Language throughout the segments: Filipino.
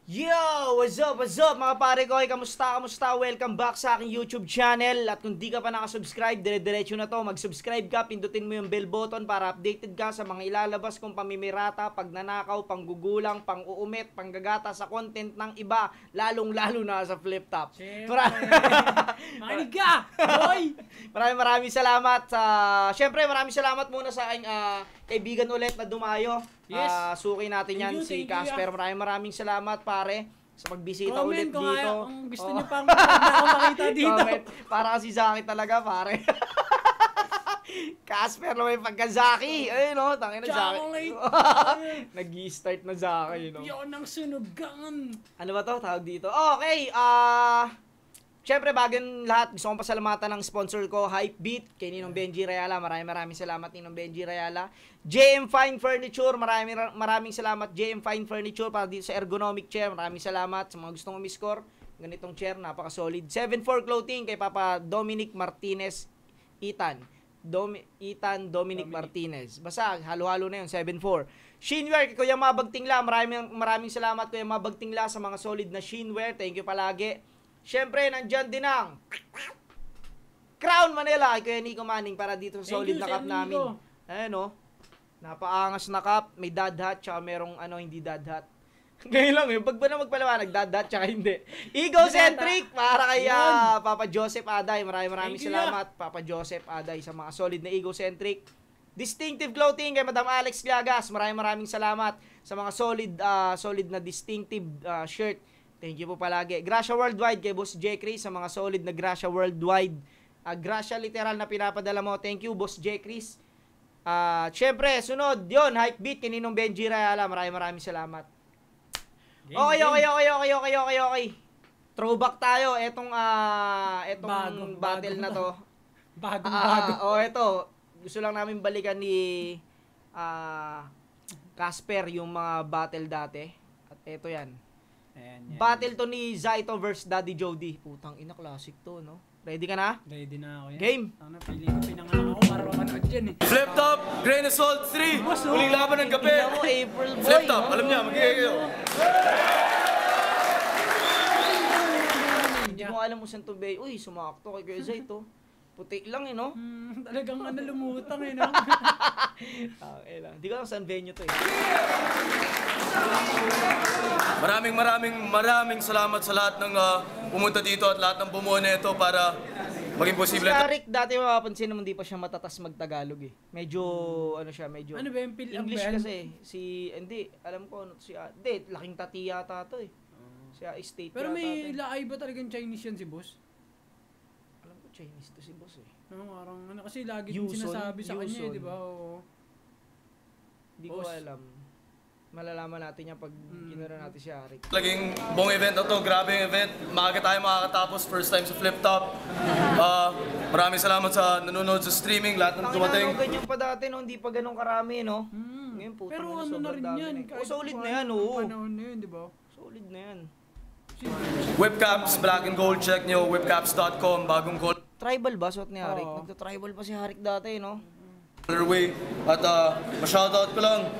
Yo! What's up? What's up mga pare ko? Kamusta? Kamusta? Welcome back sa aking YouTube channel. At kung di ka pa nakasubscribe, dire-diretso na to. Mag-subscribe ka, pindutin mo yung bell button para updated ka sa mga ilalabas kong pamimirata, pagnanakaw, panggugulang, pang-uumit, panggagata sa content ng iba, lalong-lalo na sa flip top. Makinig ka! Boy! Maraming salamat sa... Siyempre, maraming salamat muna sa aking kaibigan ulit na dumayo. Yes. Suki natin yan, si Casper. Maraming salamat pare sa pagbisita ulit dito. Kung gusto niyo pang makita dito. Comment. Para kasi sa akin talaga pare. Casper na may pagka-Zaki. Ayun no, tangin na Zaki. Nag-i-start na Zaki, no. Yun ang sunugan. Ano ba to? Tawag dito. Okay, siyempre, bago lahat, gusto kong pasalamatan ng sponsor ko, Hypebeat, kay Ninong Benji Rayala. Maraming salamat, Ninong Benji Rayala. JM Fine Furniture, maraming salamat, JM Fine Furniture, para dito sa ergonomic chair. Maraming salamat sa mga gustong umiscore. Ganitong chair, napaka-solid. 7-4 Clothing, kay Papa Dominic Martinez, Ethan Dominic Martinez. Basta, halo-halo na yun, 7-4. Shinwear, kay Kuya Mabag Tingla. Maraming salamat, Kuya Mabag Tingla, sa mga solid na shinwear. Thank you palagi. Siyempre, nandyan din ang Crown Manila kay Kuya Nico Manning para dito sa solid na cup namin. Ayan o. Napaangas na cup. May dad hat, tsaka merong hindi dad hat. Ngayon lang yun. Pag ba na magpalawanag, dad hat, tsaka hindi. Egocentric para kay Papa Joseph Aday. Maraming salamat, Papa Joseph Aday, sa mga solid na Egocentric. Distinctive Clothing kay Madam Alex Gliagas. Maraming salamat sa mga solid na distinctive shirt. Thank you po palagi. Gracia Worldwide kay Boss J. Chris sa mga solid na Gracia Worldwide. Gracia literal na pinapadala mo. Thank you, Boss J. Chris. Siyempre, sunod, yon Hypebeat kay Ninong Benji Rayala. Maraming salamat. Okay. Throwback tayo. Etong battle na to. Bagong-bago. Ito. Gusto lang namin balikan ni Casper yung mga battle dati. At ito yan. Ayan. Battle to ni Zaito versus Daddy Jody. Putang ina, classic to, no? Ready ka na? Ready na ako yan. Game! Pili ko pinangalan ako para manood dyan eh. Flip Top, Grain Assault 3! Huling laban ng gabi! Tingnan mo, April boy! Flip Top, alam niya, magiging Hindi mo alam mo saan to, Bay. Uy, sumakto kay Kuya Zaito. Puti lang, no? Talagang lumutang no? Hindi ko alam saan venue to, Maraming salamat sa lahat ng pumunta dito at lahat ng bumuo na ito para maging posible. Si Arik, dati mapapansin naman di pa siya matatas magtagalog eh. Medyo, medyo... Ano ba yung English kasi. Hindi, alam ko, hindi, laking tati yata to eh. Siya state pero may laay ba talagang Chinese yan si boss? Alam ko Chinese to si boss eh. Parang kasi lagi din sinasabi sa kanya, di ba? Hindi ko alam. Malalaman natin yan pag kinara natin si Arik. Laging buong event na to, grabe yung event. Maaga tayo makakatapos, first time sa Flip Top. Maraming salamat sa nanonood sa streaming, lahat ng dumating. Ganyan pa dati, no? Hindi pa ganun karami, no? Ngayon po, pero na rin yan. Solid na yan, oo. Panahon na yun, di ba? Solid na yan. Whipcaps, black and gold, check nyo, whipcaps.com, bagong gold. Tribal ba suot ni Harik? Nagta-tribal pa si Harik dati, no? Way. At ma-shoutout ko lang,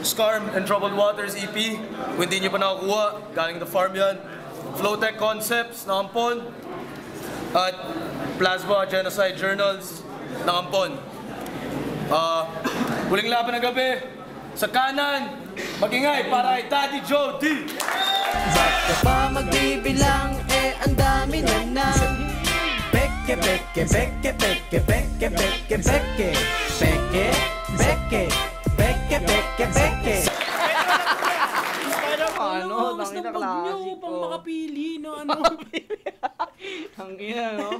Scarm and Troubled Waters EP. Kung hindi nyo pa nakakuha, galing the farm yan. Flowtech Concepts, ng Ampon. At Plasma Genocide Journals, ng Ampon. Huling laban ng gabi, sa kanan, magingay para kay Daddy Joe D. Ba't ka pa magbibilang, ang dami na nang Peke, peke, peke, peke, peke, peke, peke Peke, peke, peke, peke, peke Ano? Mas Tangina nabag nyo klasik pang makapili, no? Tangina, no?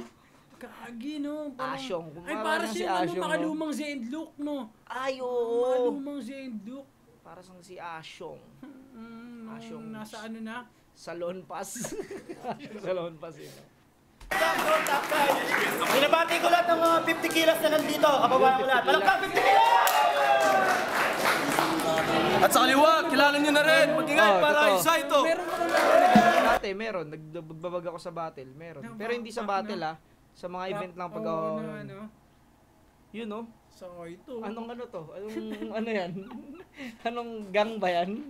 Kagi, no? Asyong. Ay, para si siya, Asyong, makalumang Zendlook, no? Ay, Makalumang Zendlook. Para sang si Asyong. Asyong. Nasa ano na? Salon Pass. Salon Pass yun. Binabati ko lahat ng mga 50 kilos na nandito. Kababayan ko lahat. Palakpak 50 kilos! At sa kaliwa, kilala nyo na rin, magingay para kay Zaito. Meron ka na Dati, meron. Nagbabag ako sa battle. Meron. Pero hindi sa battle, sa mga event lang pag yun, no? So, ito. Anong ano to? Anong ano yan? Anong gang ba yan?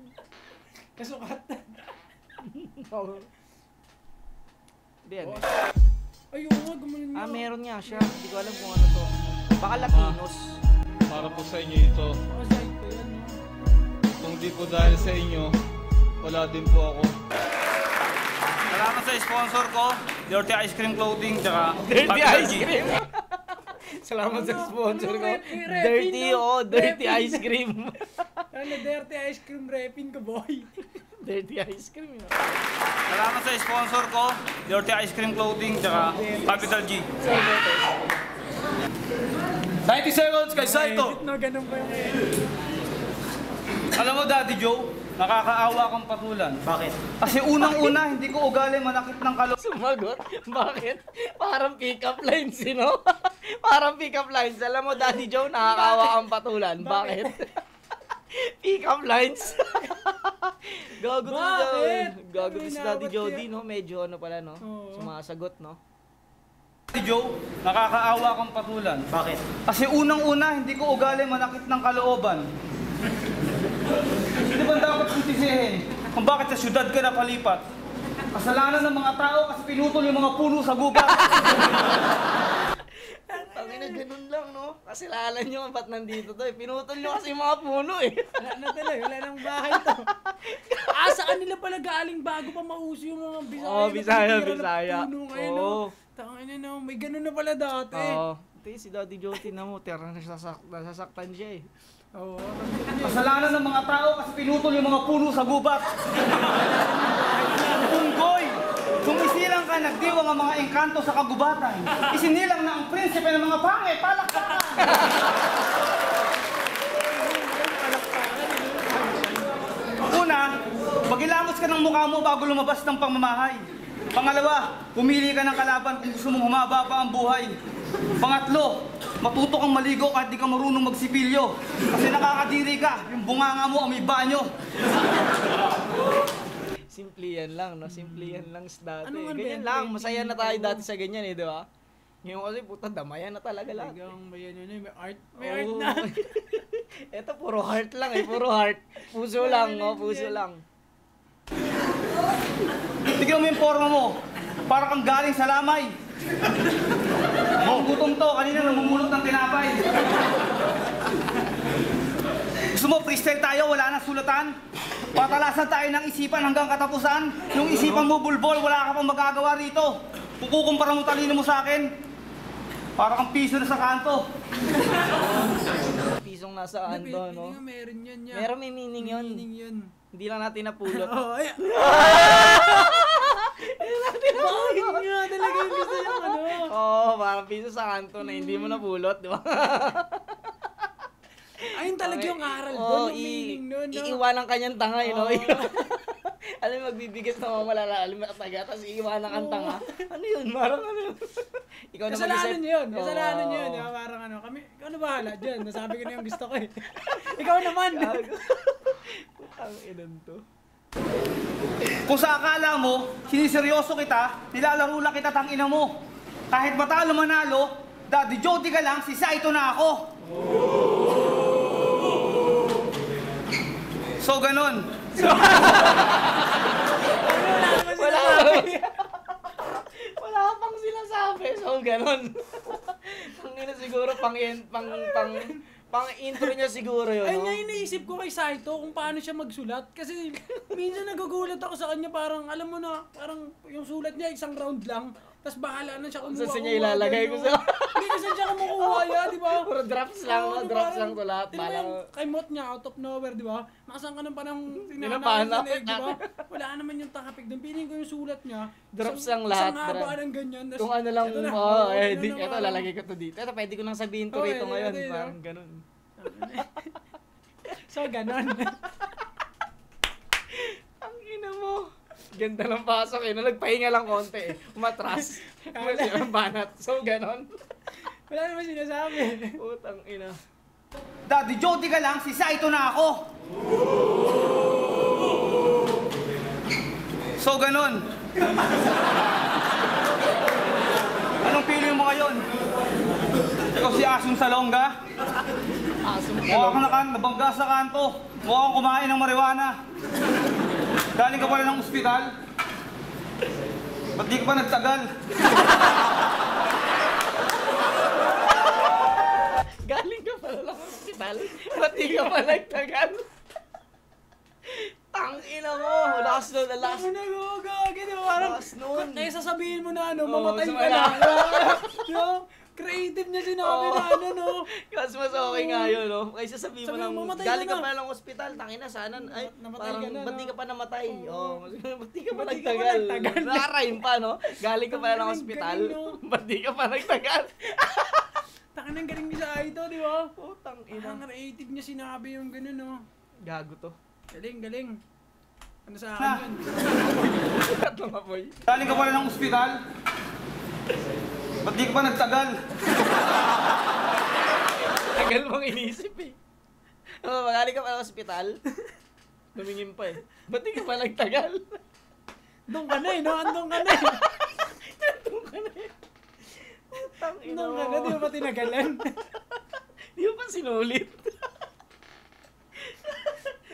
Kasukat. Hindi yan. Ayun nga, gumanon niya. Meron nga siya. Hindi ko alam kung ano to. Baka Latinos. Para po sa inyo ito. Side ko yan, no? Kung di po dahil sa inyo, wala din po ako. Salamat sa sponsor ko, Dirty Ice Cream Clothing, tsaka Dirty Capital Ice G. Cream. Salamat sa sponsor ko. Repin, Dirty, no? Dirty Repin. Ice Cream. Ano, dirty ice cream repin ka, boy. Dirty Ice Cream. Salamat sa sponsor ko, Dirty Ice Cream Clothing, tsaka Capital G. 90 seconds kay Saito. Edit na, ganun ba yung Alam mo, Daddy Joe, nakakaawa kang patulan. Bakit? Kasi unang-una, hindi ko ugali manakit ng kalooban. Sumagot? Bakit? Parang pick-up lines, no? Parang pick-up lines. Alam mo, Daddy Joe, nakakawa kang patulan. Bakit? Pick-up lines. Gago to si Bakit? Gago to si Daddy Inawat Jody, kaya? no? Medyo ano pala, no? Oo. Sumasagot, no? Daddy Joe, nakakaawa kang patulan. Bakit? Kasi unang-una, hindi ko ugali manakit ng kalooban. Hindi ba dapat sintisihin kung bakit sa syudad ka napalipat? Kasalanan ng mga tao kasi pinutol yung mga puno sa gubat. Tangina, ganun lang, no? Kasi lalan nyo ba't nandito to, eh. Pinutol nyo kasi yung mga puno, eh. Wala na talaga, wala nang bahay to. Sa kanila pala galing bago pa mauso yung mga Bisaya. Oo, Bisaya, na pinitira Bisaya. na puno ngayon, Oo. no? Tangina na, may ganun na pala dati. Oo. Ito si Daddy Jody na mo, nasasaktan siya, eh. Oo. Kasalanan ng mga tao kasi pinutol yung mga puno sa gubat. Tunggoy! Kung isilang ka, nagdiwang ang mga engkanto sa kagubatan. Isinilang na ang prinsipe ng mga pangit, palakpakan! Una, magilamos ka ng mukha mo bago lumabas ng pamamahay. Pangalawa, pumili ka ng kalaban kung gusto mong humaba pa ang buhay. Pangatlo, matuto kang maligo kahit di ka marunong magsipilyo. Kasi nakakadiri ka, yung bunganga mo amoy banyo. Simple yan lang, no? Simple yan lang sa dati. Anong ano Ganyan yan? lang, masaya na tayo dati sa ganyan, eh, di ba? Ngayon kasi, puta, damayan na talaga lahat. Talagang may ano yun, may art. May Oo. art na. Ito, puro heart lang, eh. Puro heart. Puso lang, no? Puso lang. Tignan mo yung forma mo. Para kang galing sa lamay. Ang gutom to, kanina namumulot ng tinapay. Gusto mo, freestyle tayo, wala nang sulatan? Patalasan tayo ng isipan hanggang katapusan. Yung isipan mo bulbol, wala ka pang magagawa rito. Kung kukumpara mo talino mo sa akin, para kang piso na sa kanto. Pisong nasa ando, no? Meron yun yan. Meron may meaning yun. Meaning yun. Hindi lang natin napulot. Oo, ay. Bakit nga talaga yung gusto yung ano? Oo, parang piso sa kanto na hindi mo napulot, di ba? Ayun talaga yung aral Oo, doon, yung meaning nun, no? iiwanan kanyang tanga, you know? Oo. Alam mo, magbibigas na mga malalalim na taga, tapos iiwanan kang tanga. Ano yun? Parang ano yun? Ikaw na Kasalanan niyo yun. Oo. Kasalanan niyo yun. Diba? Parang ano, kami, ikaw na bahala dyan. Nasabi ko na yung gusto ko eh. Ikaw naman. Ang inan to. Kung sa akala mo, siniseryoso kita, nilalaro lang kita tangina mo. Kahit matalo manalo, Daddy Jody ka lang, si Saito na ako. So ganun. Wala Wala pang sinasabi. So, ganon. Tangina siguro, pang intro niya siguro yun, Ay no? nga yung naisip ko kay Saito kung paano siya magsulat. Kasi minsan nagugulat ako sa kanya parang, alam mo na, parang yung sulat niya isang round lang. Tapos bahala na siya kumuha. Saan niya ilalagay ko sa... Hindi kasi siya kumukuha yan, di ba? Puro drops lang, no? Oo, Drops parang- lang to lahat. Di ba yung kay Mot niya, out of nowhere, di ba? Nakasang ka ng panang Tinapahanap. di ba? Wala naman yung takapik doon. Piling ko yung sulat niya. Drops isang- lang lahat, Isang haba drop. ng ganyan. tas Kung ano lang, ito na. ito na, lalagay ko to dito. Ito, pwede ko nang sabihin to Oo, rito ito, ngayon. ito, ito. Parang ganun. So, ganon. Ang ina mo. Ganda ng pasok eh. Nagpahinga lang konti eh. Umatras. Kasi ang banat. So, ganon. Wala naman sinasabi. Putang ina. Daddy Jody ka lang, si Saito na ako. So ganun. Anong pili mo ngayon? Ikaw si Asun Salonga? Asong Mukha kang nabangga sa kanto. Mukha kang kumain ng marijuana. Galing ka pala ng ospital? Ba't di ka pa nagtagal? Galing ka pala ng hospital? Ba't di ka pa nagtagal? Tangina mo! Lakas nun, lakas. Ano na gagawin? Di ba? Parang, Lakas nun. kaya sasabihin mo na ano, Oo, mamatay so ka wala. na. Yo, creative niya sinabi na ano, no? Mas okay nga yun, no? Kaysa sabihin mo Sabi lang, mo, mamatay galing ka ka na. pala ng ospital, tangina, sana, ay, Namatay parang, ka na, ba't di no? ka pa namatay? Oo, ba't di ka pa Ba't di ka pa nagtagal? nagtagal? Nakaraim pa, no? Galing ka pala ng Galing, ospital, galing, no? ba't di ka pa nagtagal? Takan ng galing ni sa Aito, di ba? Oh, tangina. Ang creative niya sinabi yung gano'n, no? Gago to. Galing, galing. Ano sa akin yun? Tatlong apoy. Galing ka pala ng ospital? Ba't di ka pa nagtagal? Tagal mong inisip eh. Oh, galing ka pa ng ospital, tumingin pa eh. Ba't di ka pa nagtagal? Doon ka na eh, no? Andun ka na eh. Tangina Doon ka na, mo. di ba tinagalan? Di mo pa sinulit.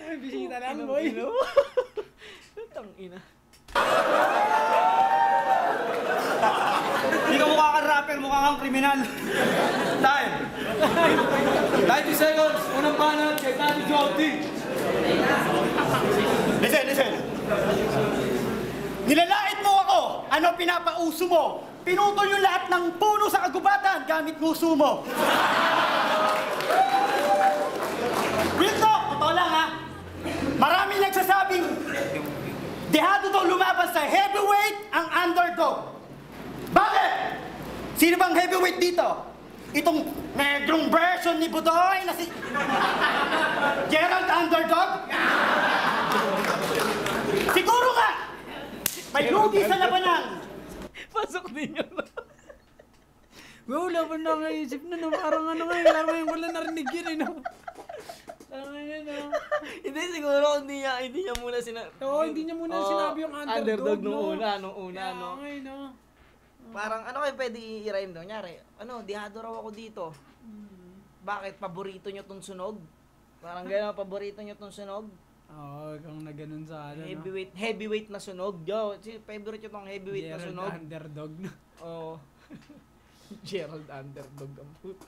Ay, bisita lang, boy. Tangina. Hindi ka mukha kang rapper, mukha kang kriminal. Time! 90 seconds! Unang banat kay Daddy Jody! Listen. Nilalait mo ako! Ano pinapauso mo? Pinutol yung lahat ng puno sa kagubatan gamit nguso mo. Real talk, totoo lang ha. Marami nagsasabing dehado daw lumaban sa heavyweight ang underdog. Bakit? Sino bang heavyweight dito? Itong negrong version ni Budoy na si Gerald Underdog? Siguro nga, may lugi sa labanan. Pasok din yun. Wow, laban na nga isip na, no? Parang ano nga, parang wala narinig yun, eh, no? Parang yun, no? Hindi siguro hindi niya muna Oo, hindi niya muna sinabi yung underdog, nung no? una, Kaya no? nga, eh, no? Parang ano kayo pwede i-rhyme daw? Nyari, ano, dihado raw ako dito. Bakit? Paborito nyo tong sunog? Parang gano'n, paborito nyo tong sunog? Oo, kung na ganun sa ano, no? Heavyweight na sunog. Yo, favorite nyo tong heavyweight na Gerald sunog? Underdog, no? Oo. Gerald Underdog ang puto.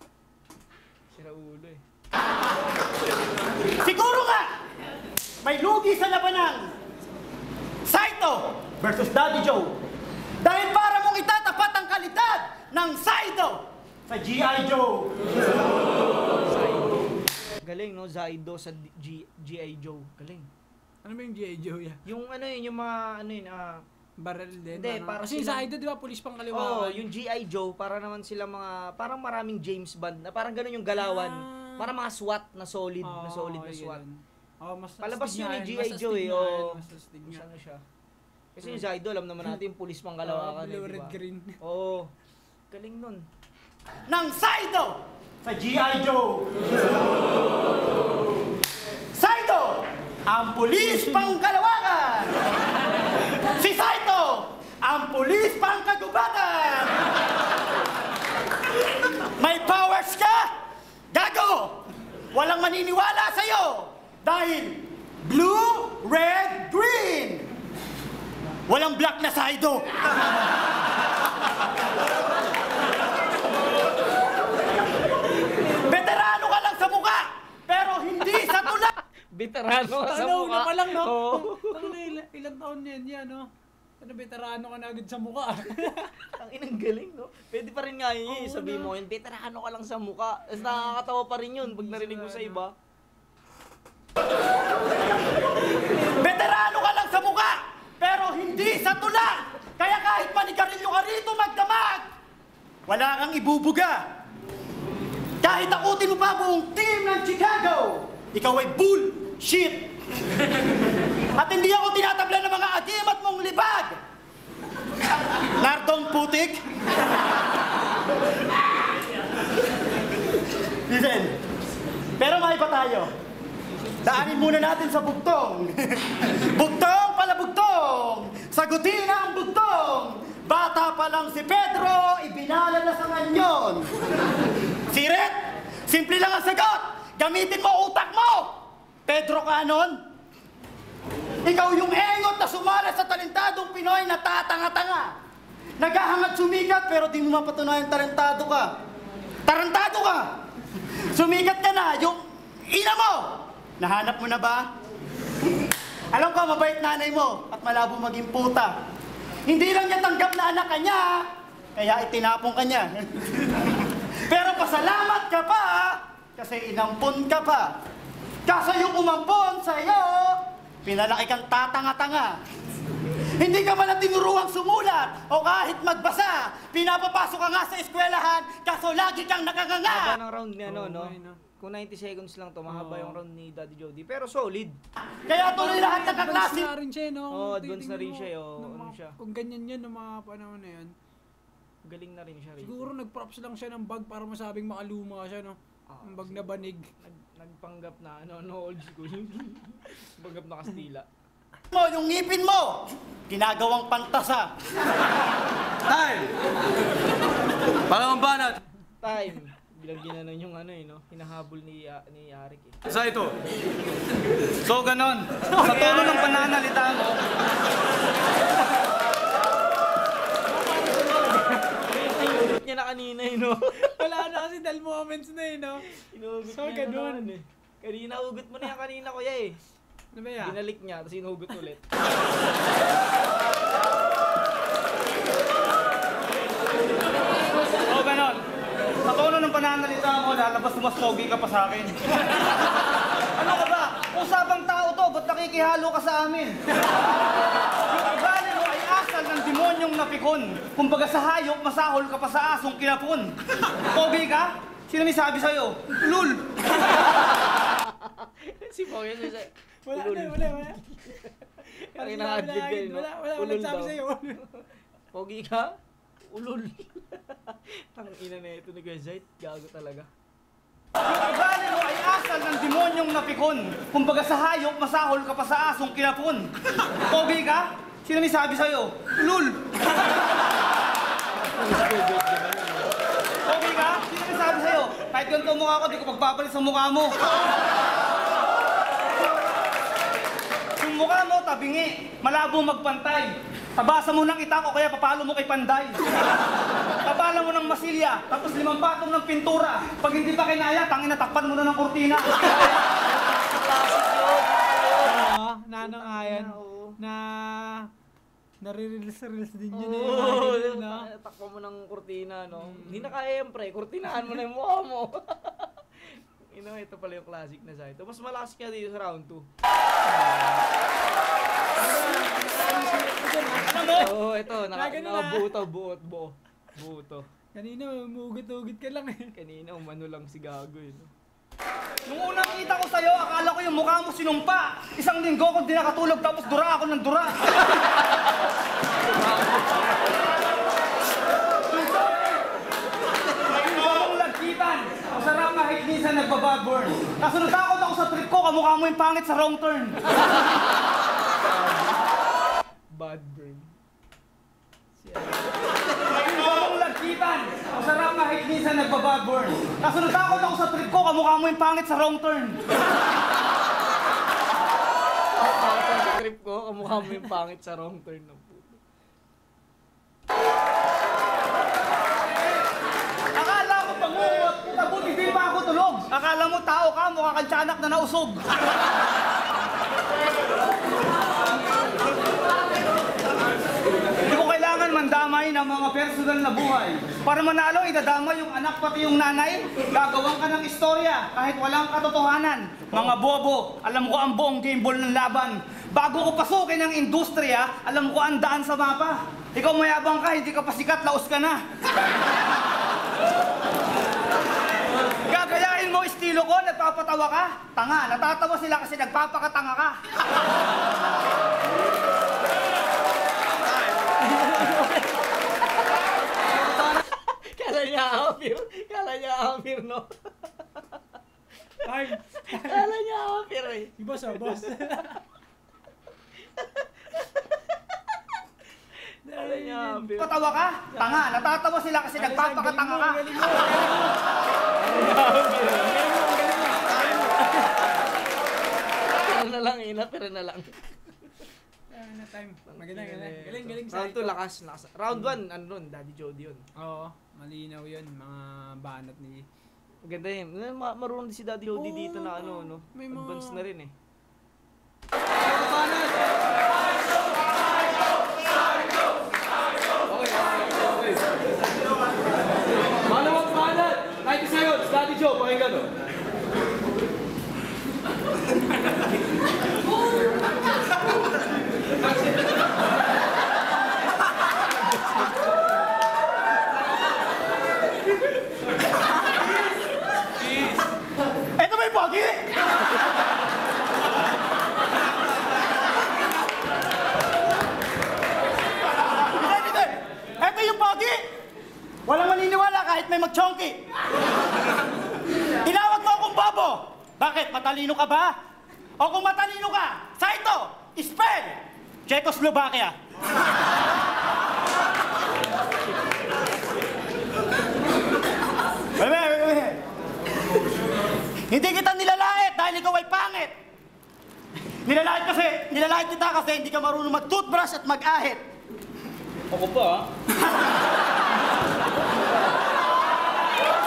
Sira ulo eh. Siguro nga, may lugi sa labanan. Saito versus Daddy Joe. Dahil para mong itatapat ang kalidad ng Saito sa G.I. Joe. Galing, no? Zaido sa G.I. Joe. Galing. Ano ba yung G.I. Joe, ya? Yung ano yun, yung mga ano yun, Barrel din? Hindi, parang, parang kasi silang- sa Aito, di ba, pulis pang oh, kaliwa. yung G.I. Joe, para naman sila mga, parang maraming James Bond, na parang ganun yung galawan. Para mga SWAT na solid, na solid na SWAT. Oh, mas Palabas astig yun nga ni yan, G.I. mas Joe astig eh. nga yan, Oh. mas astig nga. Ano siya? Kasi yung Zaido, alam naman natin yung pulis pang kalawakan. Blue, eh, red, diba? green. Oo. Galing nun. Ng Saito sa G.I. Joe. Saito, ang pulis pang kalawakan. Si Saito, ang pulis pang kagubatan. May powers ka? Gago! Walang maniniwala sa'yo dahil blue, red, green. Walang black na Saito. Veterano ka lang sa mukha, pero hindi sa tula. Veterano ka sa Ano, mukha. una pa lang, no? Oo. Ano na, ilang taon yan, yan, no? Ano, veterano ka na agad sa mukha. Ang inang galing, no? Pwede pa rin nga yun, Oo, sabihin no? mo yun, veterano ka lang sa mukha. Tapos nakakatawa pa rin yun pag narinig mo sa iba. Veterano ka lang sa mukha, pero hindi sa tula. Kaya kahit manigarilyo ka rito magdamag, wala kang ibubuga. Kahit akutin mo pa buong team ng Chicago, ikaw ay bullshit. At hindi ako tinatabla ng mga agimat mong libag. Nardong putik. Listen, pero may iba tayo. Daanin muna natin sa bugtong. Bugtong pala bugtong. Sagutin ang bugtong. Bata pa lang si Pedro, ibinala na sa kanyon. Siret, simple lang ang sagot. Gamitin mo utak mo. Pedro Canon, ikaw yung engot sumali sa talentadong Pinoy na tatanga-tanga. Naghahangad sumikat pero di mo mapatunayan talentado ka. Tarantado ka! Sumikat ka na, yung ina mo! Nahanap mo na ba? Alam ko, mabait nanay mo at malabo maging puta. Hindi lang niya tanggap na anak ka niya, kaya itinapon ka niya. Pero pasalamat ka pa, kasi inampon ka pa. Kaso yung umampon sa'yo, pinalaki kang tatanga-tanga. Hindi ka man tinuruang sumulat o kahit magbasa. Pinapapasok ka nga sa eskwelahan, kaso lagi kang nakanganga. Haba ng round niya, no? Kung 90 seconds lang to, mahaba yung round ni Daddy Jody. Pero solid. Kaya tuloy lahat ng Advance kaklase. na rin siya, no? Advance na rin Titingnan siya, mo, ano nung mga- siya. Kung ganyan yan, ng mga panahon na yan. Galing na rin siya rin. Siguro nag-props lang siya ng bag para masabing makaluma siya, no? Ang bag na banig. Nagpanggap na, old school. Panggap na Kastila. Yung ngipin mo, ginagawang pantasa. Time! Panahon banat! Time. Bilang ginanon yung hinahabol ni Arik eh. Sa ito. So, ganon. Sa tono ng pananalita mo, Inugot niya na kanina no? Wala na kasi dahil moments na no? Inugot So, niya ganun. na eh. Kanina ugot mo na yan kanina kuya eh. Ano ba yan? Binalik niya, tapos inugot ulit. so, ganon. Sa tono ng pananalita mo, lalabas mas pogi ka pa sa akin. Ano ka ba? Usapang tao to, ba't nakikihalo ka sa amin? Yung ugali mo ay asal ng demonyong napikon. Kumbaga sa hayop, masahol ka pa sa asong kinapon. Pogi ka? Sino may sabi sa'yo? Lul! Si Pogi siya. Wala. Ang ina-adlib kayo, no? Wala Ulol sabi daw. sa'yo. Pogi ka? Ulol. Tangina na ito ni Gazite. Gago talaga. Yung ugali mo ay asal ng demonyong napikon. Kumbaga sa hayop, masahol ka pa sa asong kinapon. Pogi ka? Sino may sabi sa'yo? Lul! Pogi ka? Sino may sabi sa'yo? Kahit ganito ang mukha ko, di ko pagpapalit sa mukha mo. Yung mukha mo, tabingi. Malabo magpantay. Tabasa mo ng itak o kaya papalo mo kay Panday. Tabala mo ng masilya, tapos 5 patong ng pintura. Pag hindi pa kinaya, tangina, takpan mo na ng kurtina. Nanang ayan. Na nare-reels din yun Oo, eh. No? takpan mo ng kurtina, no? Hindi na kaya yan, pre. Kurtinahan mo na yung mukha mo. Ito pala yung classic na sa ito. Mas malakas ka dito sa round 2. Oo, ito. Buo to. Kanina, umugot-ugot ka lang eh. Kanina, umano lang si Gago eh. No? Nung unang kita ko sa'yo, akala ko yung mukha mo sinumpa. Isang linggo ko di nakatulog, tapos dura ako ng dura. Hindi akong lagkitan. Masarap kahit minsan nagbabadburn. Kaso natakot ako sa trip ko, kamukha mo yung pangit sa wrong turn. Bad burn. Hindi akong lagkitan. Masarap kahit minsan nagbabadburn. Kaso natakot ako sa trip ko, kamukha mo yung pangit sa wrong turn. Sa trip ko, kamukha mo yung pangit sa wrong turn ng puto. Akala ko pangungot, tabuti di pa ako tulog. Akala mo tao ka, mukha kang tiyanak na nausog. Hindi ko kailangan mandamay ng mga personal na buhay. Para manalo, idadamay yung anak pati yung nanay. Gagawan ka ng istorya kahit walang katotohanan. Mga bobo, alam ko ang buong game ball ng laban. Bago ko pasukin ang industriya, alam ko ang daan sa mapa. Ikaw mayabang ka, hindi ka pa sikat, laos ka na. Gagayahin mo estilo ko, nagpapatawa ka? Tanga, natatawa sila kasi nagpapakatanga ka. Kala niya Amir, no? Ay, Kala niya Amir eh. iba sa boss. Kala niya Amir. Patawa ka? Tanga, natatawa sila kasi nagpapakatanga ka. Pero na lang, pero na lang. time. Galing. Round 2, lakas. Round 1, ano nun, Daddy Jody yun. Oo, malinaw yun, mga banat ni... Maganda yun. Marunong din si Daddy Jody dito na ano, no? May mga... Advance na rin eh. Banat! 90 seconds, Daddy Joe, pakinggan o. Ito ba yung pogi? Hindi. Ito yung pogi. Walang maniniwala kahit may mag-chonky. Tinawag mo akong bobo. Bakit? Matalino ka ba? O kung matalino ka, Saito, spell! Czechoslovakia. Wait. Hindi kita nilalait dahil ikaw ay pangit. Nilalait kita kasi hindi ka marunong mag-toothbrush at mag-ahit. Ako pa, ha?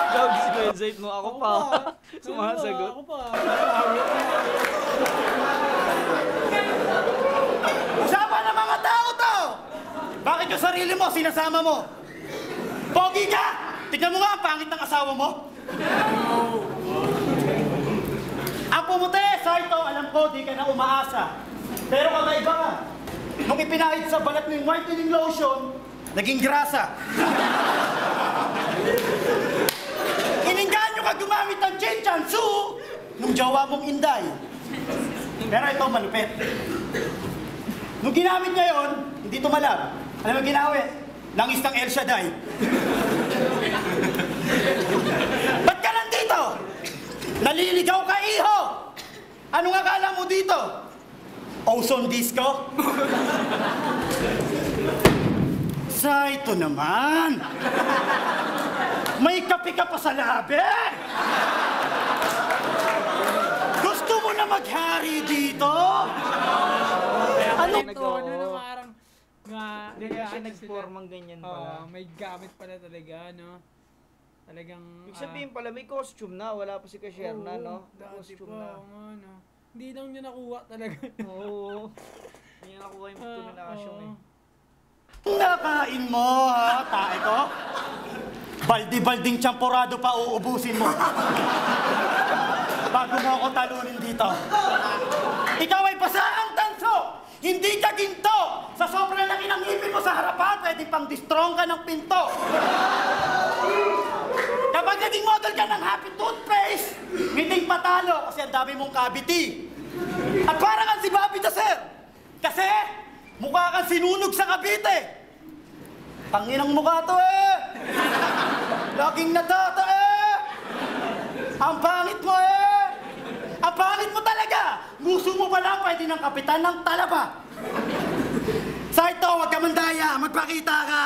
Grabe si Kuya Zape, no? Ako pa. Sumasagot. Ako pa. Usapan ng mga tao to! Bakit yung sarili mo, sinasama mo? Pogi ka! Tignan mo nga ang pangit ng asawa mo. Ang pumuti, Saito, alam ko, di ka na umaasa. Pero kakaiba ka. Nung ipinahid sa balat mo yung whitening lotion, naging grasa. Iningganyo ka gumamit ng Chinchansu nung jowa mong Inday. Pero ito malupit. Nung ginamit niya yun, hindi tumalab. Alam mo ginawit? Langis ng El Shaddai. Ba't ka nandito? Naliligaw ka, iho! Anong akala mo dito? Ozone disco? Saito naman! May kape ka pa sa labi! Gusto mo na maghari dito? Ano Nag- to? Ano na parang... Hindi kaya siya nag-formang ganyan pala. may gamit pala talaga, no? Talagang... Ibig sabihin pala, may costume na. Wala pa si Cashier na, no? May Dati costume pa, na. ano. Hindi lang niya nakuha talaga. Oo. Hindi niya nakuha yung tuninasyong eh. Nakain mo, ha, tae ko? Baldi-balding champorado pa uubusin mo. Bago mo ako talunin dito. Ikaw ay basaang tanso! Hindi ka ginto! Sa sobrang laki ng ngipin mo sa harapan, pwede pang distrong ka ng pinto. Kapag naging model ka ng Happy Toothpaste, ngiting patalo kasi ang dami mong cavity. At parang kang si Bobby the Sir. Kasi mukha kang sinunog sa Cavite. Tanginang mukha to eh. Laging natata eh. Ang pangit mo eh. Ang pangit mo talaga. Gusto mo ba lang pwede ng kapitan ng Talaba? Saito, huwag ka mandaya. Magpakita ka.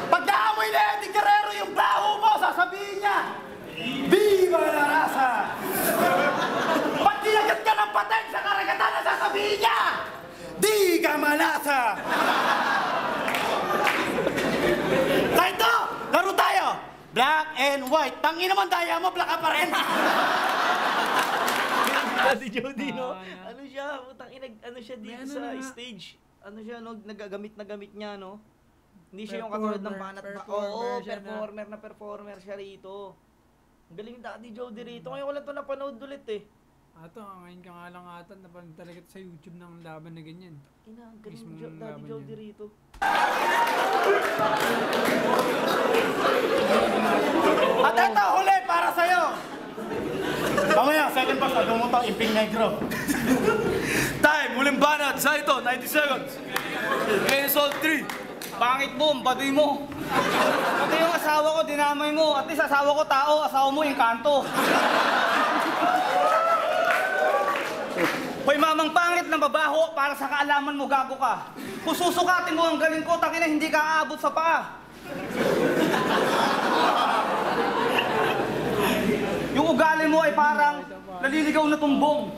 Pag naamoy na Eddie Guerrero yung baho mo, sasabihin niya, Viva la raza! Pag kinagat ka ng pateng sa karagatan na sasabihin niya, Di ka malasa! Saito, laro tayo! Black and white. Tangin naman daya mo, black ka pa rin. Daddy Jody, no? Ano siya? Ano siya dito May ano sa na nga. stage? Ano siya, no? Nagagamit na gamit niya, no? Hindi siya yung Performer, katulad ng banat ba? performer Oo, siya na. performer siya rito. Ang galing Daddy Jody rito. Ngayon ko lang ito napanood ulit eh. Ato, ngayon ka nga lang ata, napanood talaga sa YouTube ng laban na ganyan. Ina, ang galing Mismong Daddy laban Jody yan. rito. At eto, huli para sa'yo. Mamaya, second pass, agong mo to, imping negro. Time, huling banat, Saito, 90 seconds. Insult 3. Pangit mo, baduy mo. Pati yung asawa ko, dinamay mo. At least asawa ko tao, asawa mo yung kanto. Hoy, mamang pangit na babaho, para sa kaalaman mo, gago ka. Kung susukatin mo ang galing ko, takina hindi ka aabot sa paa. naliligaw na tumbong.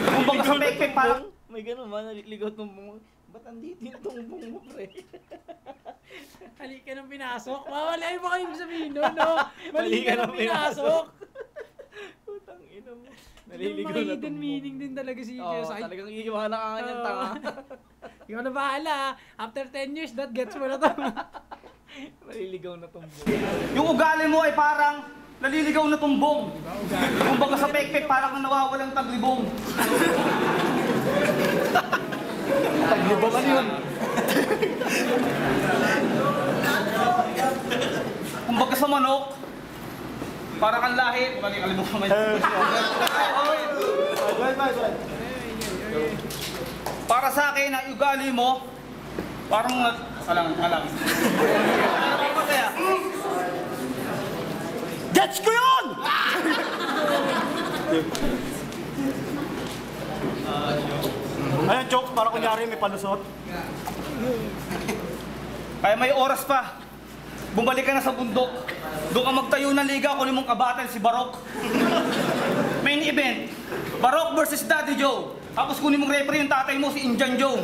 Kumbaga sa pekpek parang... May ganun ba, naliligaw tumbong mo? Ba't andito yung tumbong mo, pre? Halika nang pinasok. Mawala ay baka yung sabihin no, no? Mali ka nang pinasok. Putang ina mo. Naliligaw May na hidden tumbong. meaning din talaga si Oo, Kesay. talagang iiwanan ka nga niyang tanga. Ikaw na bahala. After 10 years, that gets mo na to. Naliligaw na tumbong. Yung ugali mo ay parang naliligaw na tumbong. Kumbaga sa pekpek parang nawawalang taglibong. Taglibong ano yun? Kumbaga sa manok, parang ang lahi. Kalimutan mo yun. Para sa akin, ang ugali mo, parang... Alang. Ano ba kaya? Gets ko yun! Ayan, jokes, para kunyari may palusot. Kaya may oras pa. Bumalik ka na sa bundok. Doon ka magtayo ng liga, kunin mong kabatal si Barok. Main event, Barok versus Daddy Joe. Tapos kunin mong referee yung tatay mo, si Indian Joe.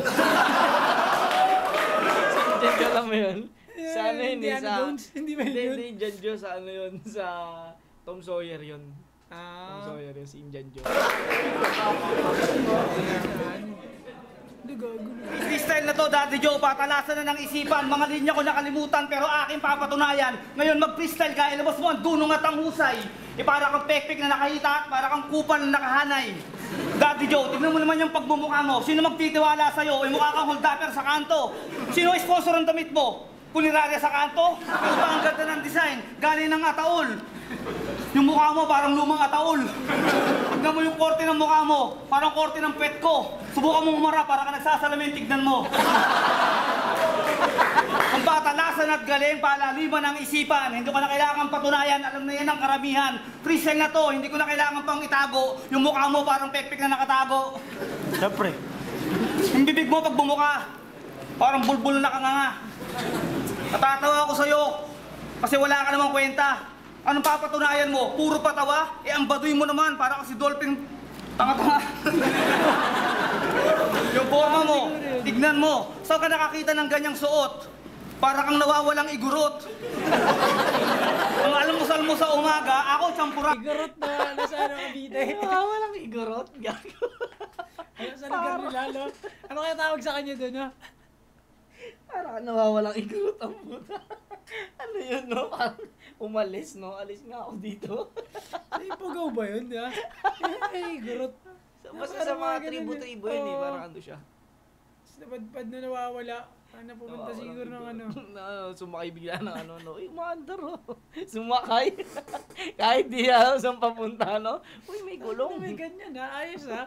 Diyan ka lang mo yun? Sa ano yun eh, Indiana sa... Jones? Hindi ba yun? Hindi, Indian Joe sa ano yun, sa Tom Sawyer yun. Tom Ah. Sawyer yun, si Indian Joe. Hindi gago. Freestyle na to, Daddy Joe, patalasan na ng isipan. Mga linya ko nakalimutan pero aking papatunayan. Ngayon mag-freestyle ka, ilabas mo ang dunong at ang husay. Para kang pekpek na nakahita, para kang kupal na nakahanay. Daddy Joe, tignan mo naman yung pagmumukha mo. Sino magtitiwala sa'yo? Ay mukha kang holdapper sa kanto. Sino ay sponsor ng damit mo? Punerarya sa kanto? Puta, ang ganda ng design. Galing ng ataol. Yung mukha mo parang lumang ataol. Tignan mo yung korte ng mukha mo. Parang korte ng pet ko. Subukan mo umara para ka nagsasalamin, tignan mo. Ang patalasan at galing, palaliman ng isipan. Hindi ko na kailangan patunayan, alam na yan ang karamihan. Freestyle na to, hindi ko na kailangan pang itago. Yung mukha mo parang pekpek na nakatago. Siyempre. Yung bibig mo pag bumuka, parang bulbul na nakanganga. Natatawa ako sa'yo, kasi wala ka namang kwenta. Anong papatunayan mo? Puro patawa? Eh ang baduy mo naman, para kasi dolphin tanga-tanga. Yung forma mo, tignan mo. Saan ka nakakita ng ganyang suot? Para kang nawawalang igurot. Ang almusal mo sa umaga, ako champura. Igorot na nasa ano Cavite. Walang igorot, gago. Ano sa lugar nila, no? Ano kaya tawag sa kanya doon, no? Parang nawawalang igorot ang puta. Ano yun, no? Parang umalis, no? Alis nga ako dito. Ay, pagaw ba yun, ha? Ay, igorot. Basta sa mga tribo-tribo yun eh, parang ano siya. Napadpad na nawawala. Ano, pumunta siguro ng ano. Sumakay bigla ng ano, no? Uy, maandar, oh. Sumakay. Kahit di alam saan papunta, no? Uy, may gulong. May ganyan, ha? Ayos, ha?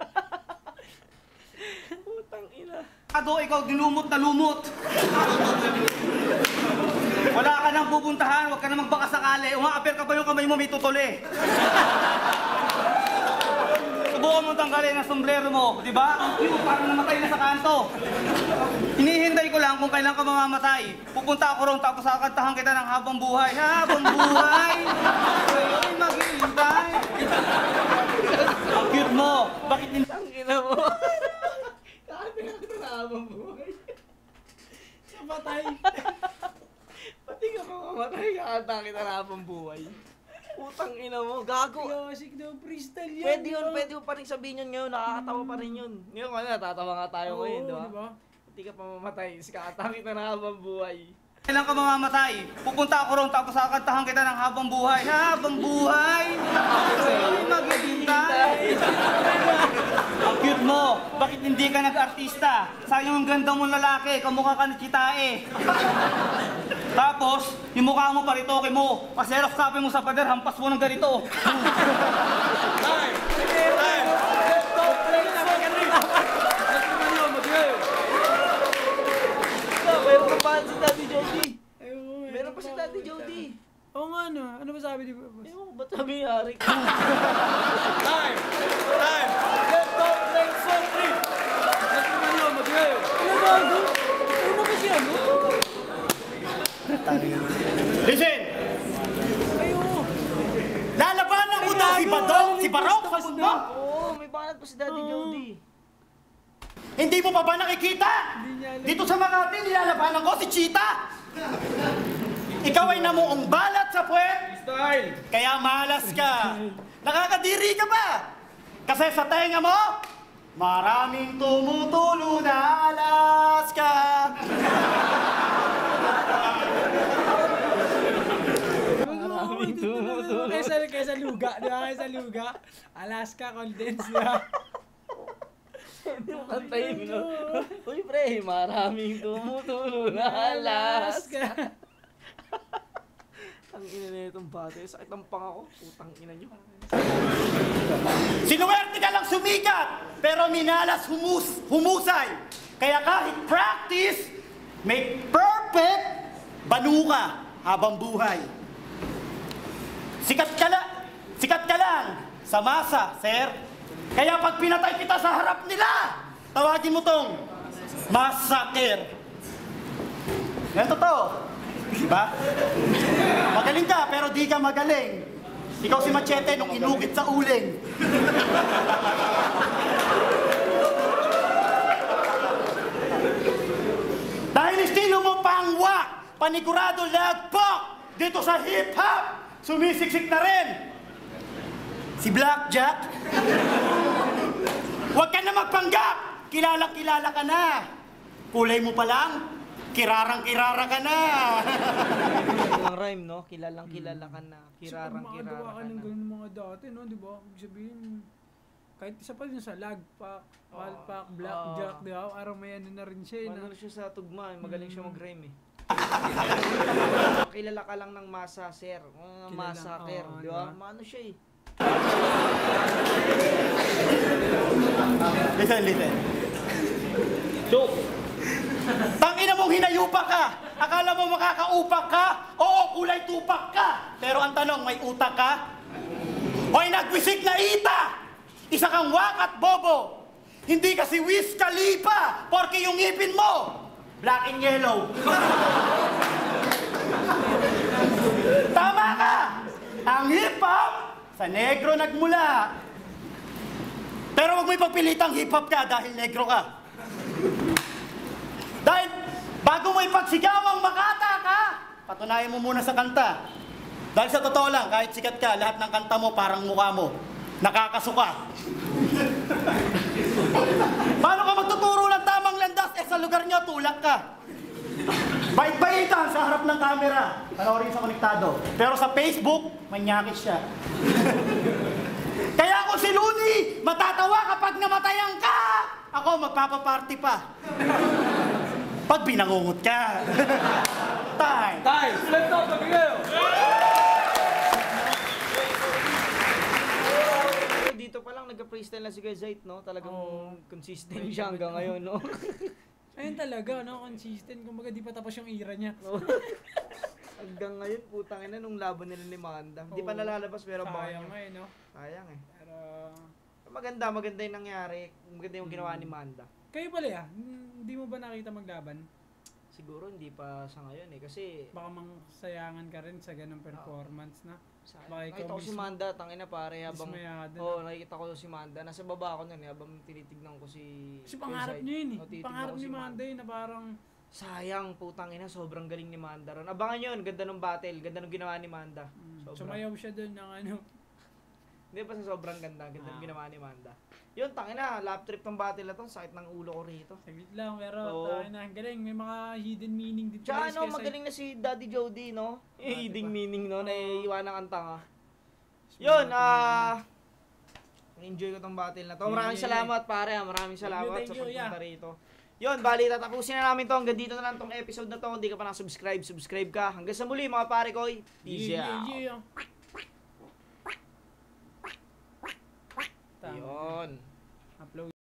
Putang ina. Ikaw dinumot na lumot. Wala ka nang pupuntahan, huwag ka na magbaka sakali. Umaaper ka pa yung kamay mo, may tutuli. Subukan mo tanggalin ang sombrero mo, di ba? Ang cute, parang namatay na sa kanto. Hinihintay ko lang kung kailan ka mamamatay. Pupunta ako ron, tapos kakantahan kita ng habang buhay. Habang buhay, sa'yo'y maghihintay. Ang cute mo, bakit hindi... Ang ina mo. Kakanta ka na habang buhay. Sa patay. Pati ka pa mamatay, kakanta kita na habang buhay. Putang ina mo, gago. Classic daw, freestyle yan. Pwede mo pa rin sabihin yun ngayon, nakakatawa pa rin yun. Ngayon, ano, natatawa nga tayo ngayon, di ba? diba? Pati ka pa mamatay, kakanta kita na habang buhay. Kailan ka mamamatay? Pupunta ako ron, tapos kakantahan kita ng habang buhay. Habang buhay, sa'yo'y maghihintay. Ang cute mo, bakit hindi ka nag-artista? Sayang ang ganda mong lalaki, kamukha ka ni Chitae. Tapos, yung mukha mo paritoke mo, paserox copy mo sa pader, hampas mo ng ganito. Meron pa ba si Daddy Jody? Ayun, Meron pa si Daddy Jody. Oo nga, ano? Ano ba sabi di ba? Ewan ko, ba't sabi yari? Ano bago? Ano ba siya, no? Listen! Ayo. Lalabanan ko to Si Barok sa bundok. Oo, may banat pa si Daddy Jody. Hindi mo pa ba nakikita? Hindi niya alam. Dito sa Makati, nilalabanan ko si Cheetah. Ikaw ay namuong balat sa puwet. Style! Kaya malas ka. Nakakadiri ka ba? Kasi sa tenga mo, maraming tumutulo na alas ka. Kesa luga, di ba? Kesa luga. Alaska Condense, di ba? Hindi mo kantayin, no? Uy, pre, maraming tumutulo na Alaska. Ang ina na itong bate. Sakit ang pang ako. Putang ina nyo. Sinuwerte ka lang sumikat, pero minalas humusay. Kaya kahit practice, may perfect banuka habang buhay. Sikat ka lang sa masa, sir. Kaya pag pinatay kita sa harap nila, tawagin mo tong massacre. Yan totoo. Diba? Magaling ka, pero di ka magaling. Ikaw si Machete nung inukit sa uling. Dahil estilo mo pangwa, panigurado lagpok, dito sa hip-hop, sumisiksik na rin. Si Blackjack. Huwag ka na magpanggap, kilala ka na. Kulay mo pa lang, kirarang-kirara ka na. Ang rhyme, no? Kilalang kilala ka na. Kirarang kirara Gumagawa ka ka ng na. ganun mga dati, no? Di ba? Ibig sabihin, kahit isa pa yun sa lagpak, palpak, blackjack, di ba? Parang may ano na rin siya, Ano siya sa tugma, magaling siya mag-rhyme eh. Kilala ka lang ng masa, sir. Massacre, oo, di ba? diba? Maano siya eh. Listen. Joke. Tangina mong hinayupak ka. Akala mo makakaupak ka? Oo, kulay tupak ka. Pero ang tanong, may utak ka? Hoy, nagwisik na ita! Isa kang wakat bobo. Hindi kasi Wiz Khalifa, porque yung ngipin mo, black and yellow. Tama ka! Ang hip-hop, sa negro nagmula. Pero huwag mo ipagpilitang hip-hop ka dahil negro ka. Dahil bago mo ipagsigawang makata ka, patunayan mo muna sa kanta. Dahil sa totoo lang, kahit sikat ka, lahat ng kanta mo parang mukha mo. Nakakasuka. Paano ka magtuturo ng tamang landas? Sa lugar niyo, tulak ka. Bait-baitan sa harap ng camera. Panoorin sa konektado. Pero sa Facebook, manyakis siya. Kaya ako si Looney, matatawa kapag namatayan ka. Ako, magpapaparty pa. Pag binangungot ka. Time. Let's go, Pagkakayo! Dito pa lang nagka-freestyle na si Guy Zait, no? Talagang consistent siya hanggang ngayon, no? Ayun talaga, no? Consistent. Kumbaga, di pa tapos yung era niya. Hanggang ngayon, putang ina nung laban nila ni Manda. Hindi pa nalalabas pero Sayang nga, no? Sayang eh. Pero, Maganda yung nangyari. Maganda yung ginawa ni Manda. kayo pala ya, hindi mo ba nakita maglaban? Siguro hindi pa sa ngayon eh. Kasi Baka mangsayangan ka rin sa ganung performance na. Baka ikaw nakita ko si mismo- Manda, tangina pare, habang Dismayado na. nakikita ko si Manda. Nasa baba ako nun eh, habang tinitignan ko si Kasi pangarap Zait. niyo yun eh. Tinitignan Pangarap ko ni si Manda yun na parang, Sayang, putang ina, sobrang galing ni Manda ron. Abangan yun, ganda ng battle, ganda ng ginawa ni Manda. Sobra. sumayaw siya doon ng ano. Hindi pa sa sobrang ganda ng ginawa ni Manda. Yun, tangina, lap trip ng battle na to, sakit ng ulo ko rito. Saglit lang, pero Oo. tayo na, ang galing. May mga hidden meaning dito. Tsaka guys, ano, kaya sa- magaling na si Daddy Jody, no? Yung Ah, hiding diba? meaning, no? Na iiwanan ang tanga. Mas Yun, mga enjoy ko tong battle na to. Yeah, Maraming yeah, salamat, pare. Maraming salamat Thank sa you, pagpunta yeah. rito. Yun, bali, tatapusin na namin to. Hanggang dito na lang tong episode na to. Kung di ka pa na-subscribe, subscribe ka. Hanggang sa muli, mga pare ko. Peace out. yeah. Tama. Yun. Upload.